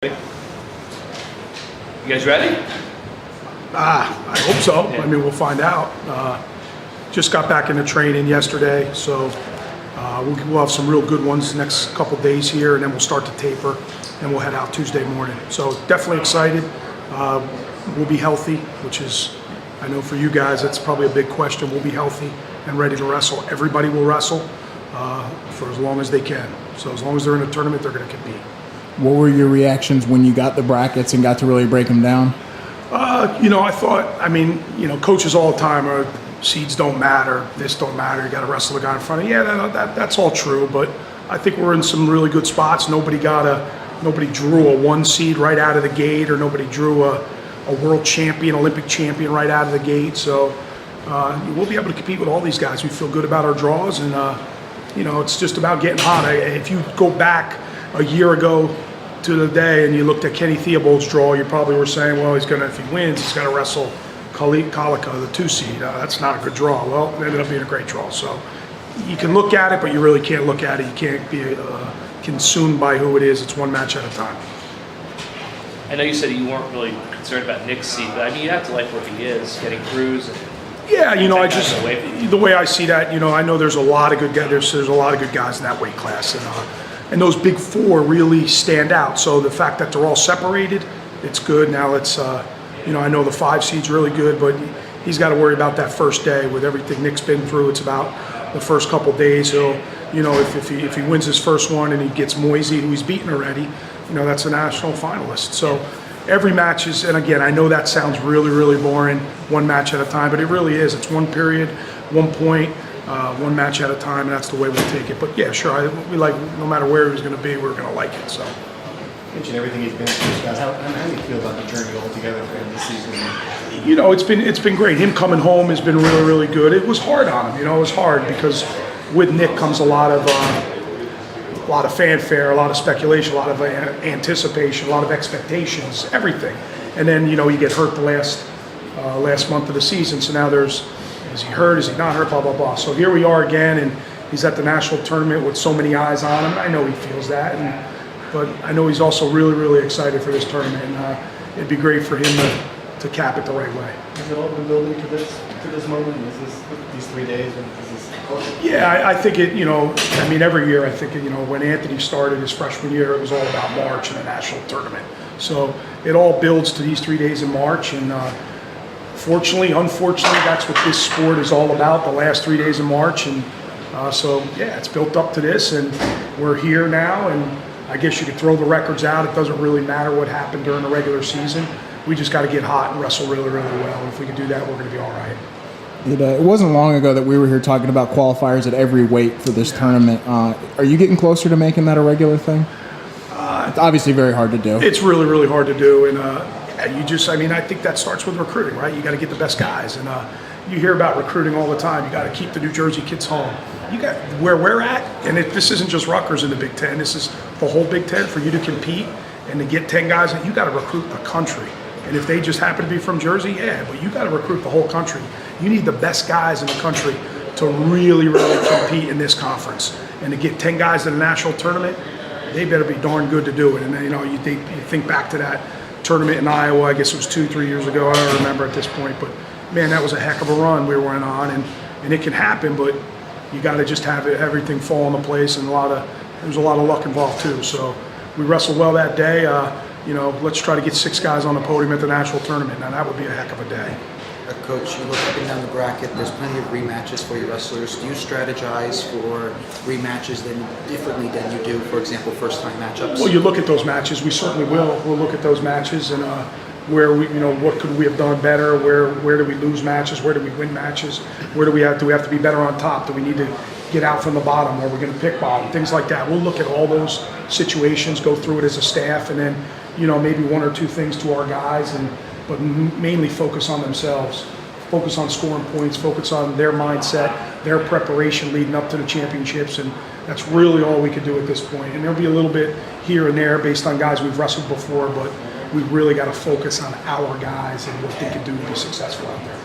You guys ready? I hope so. I mean, we'll find out. Just got back into training yesterday, so we'll have some real good ones the next couple days here, and then we'll start to taper, and we'll head out Tuesday morning. So definitely excited. We'll be healthy, which is, I know for you guys, that's probably a big question. We'll be healthy and ready to wrestle. Everybody will wrestle for as long as they can. So as long as they're in a tournament, they're going to compete. What were your reactions when you got the brackets and got to really break them down? I thought, coaches all the time are, seeds don't matter, this don't matter, you got to wrestle the guy in front of you. Yeah, that's all true, but I think we're in some really good spots. Nobody drew a 1 seed right out of the gate, or nobody drew a world champion, Olympic champion right out of the gate. So we'll be able to compete with all these guys. We feel good about our draws, and it's just about getting hot. If you go back a year ago to the day and you looked at Kenny Theobald's draw, you probably were saying, well, if he wins, he's got to wrestle Kalika, the 2 seed. That's not a good draw. Well, it ended up being a great draw. So you can look at it, but you really can't look at it. You can't be consumed by who it is. It's one match at a time. I know you said you weren't really concerned about Nick's seed, but you have to like where he is, getting Cruz. Yeah, the way I see that, I know there's a lot of good guys. There's a lot of good guys in that weight class, and those big 4 really stand out. So the fact that they're all separated, it's good. Now it's, I know the 5 seed's really good, but he's got to worry about that first day with everything Nick's been through. It's about the first couple days. He'll, if he wins his first one and he gets Moisey, who he's beaten already, that's a national finalist. So every match is, and again, I know that sounds really, really boring, one match at a time, but it really is. It's one period, 1 point. One match at a time, and that's the way we'll take it. But yeah, sure, we like, no matter where he was going to be, we're going to like it. So, mention everything he's been through, Scott. How do you feel about the journey altogether for him this season? It's been great. Him coming home has been really, really good. It was hard on him. It was hard because with Nick comes a lot of fanfare, a lot of speculation, a lot of anticipation, a lot of expectations, everything. And then you get hurt the last month of the season. So now there's, is he hurt? Is he not hurt? Blah, blah, blah. So here we are again, and he's at the national tournament with so many eyes on him. I know he feels that, but I know he's also really, really excited for this tournament, and it'd be great for him to cap it the right way. Has it all been building to this moment? These 3 days? Yeah, I think it, every year I think, when Anthony started his freshman year, it was all about March and the national tournament. So it all builds to these 3 days in March, and unfortunately, that's what this sport is all about, the last 3 days of March. And so, yeah, it's built up to this, and we're here now, and I guess you could throw the records out. It doesn't really matter what happened during the regular season. We just got to get hot and wrestle really, really well. And if we can do that, we're going to be all right. It wasn't long ago that we were here talking about qualifiers at every weight for this tournament. Are you getting closer to making that a regular thing? It's obviously very hard to do. It's really, really hard to do, and I think that starts with recruiting, right? You got to get the best guys, and you hear about recruiting all the time. You got to keep the New Jersey kids home. You got where we're at, and this isn't just Rutgers in the Big Ten. This is the whole Big Ten. For you to compete and to get 10 guys, you got to recruit the country. And if they just happen to be from Jersey, yeah, but you got to recruit the whole country. You need the best guys in the country to really, really compete in this conference. And to get 10 guys in the national tournament, they better be darn good to do it. And then, you think back to that tournament in Iowa, I guess it was 2-3 years ago, I don't remember at this point, but man, that was a heck of a run we went on, and it can happen, but you got to just have everything fall into place, and there's a lot of luck involved too. So we wrestled well that day. Let's try to get 6 guys on the podium at the national tournament. Now that would be a heck of a day. Coach, you look up and down the bracket, there's plenty of rematches for your wrestlers. Do you strategize for rematches differently than you do, for example, first-time matchups? Well, you look at those matches. We certainly will. We'll look at those matches and where what could we have done better? Where do we lose matches? Where do we win matches? Do we have to be better on top? Do we need to get out from the bottom? Are we going to pick bottom? Things like that. We'll look at all those situations, go through it as a staff, and then maybe 1 or 2 things to our guys, but mainly focus on themselves, focus on scoring points, focus on their mindset, their preparation leading up to the championships, and that's really all we could do at this point. And there'll be a little bit here and there based on guys we've wrestled before, but we've really got to focus on our guys and what they can do to be successful out there.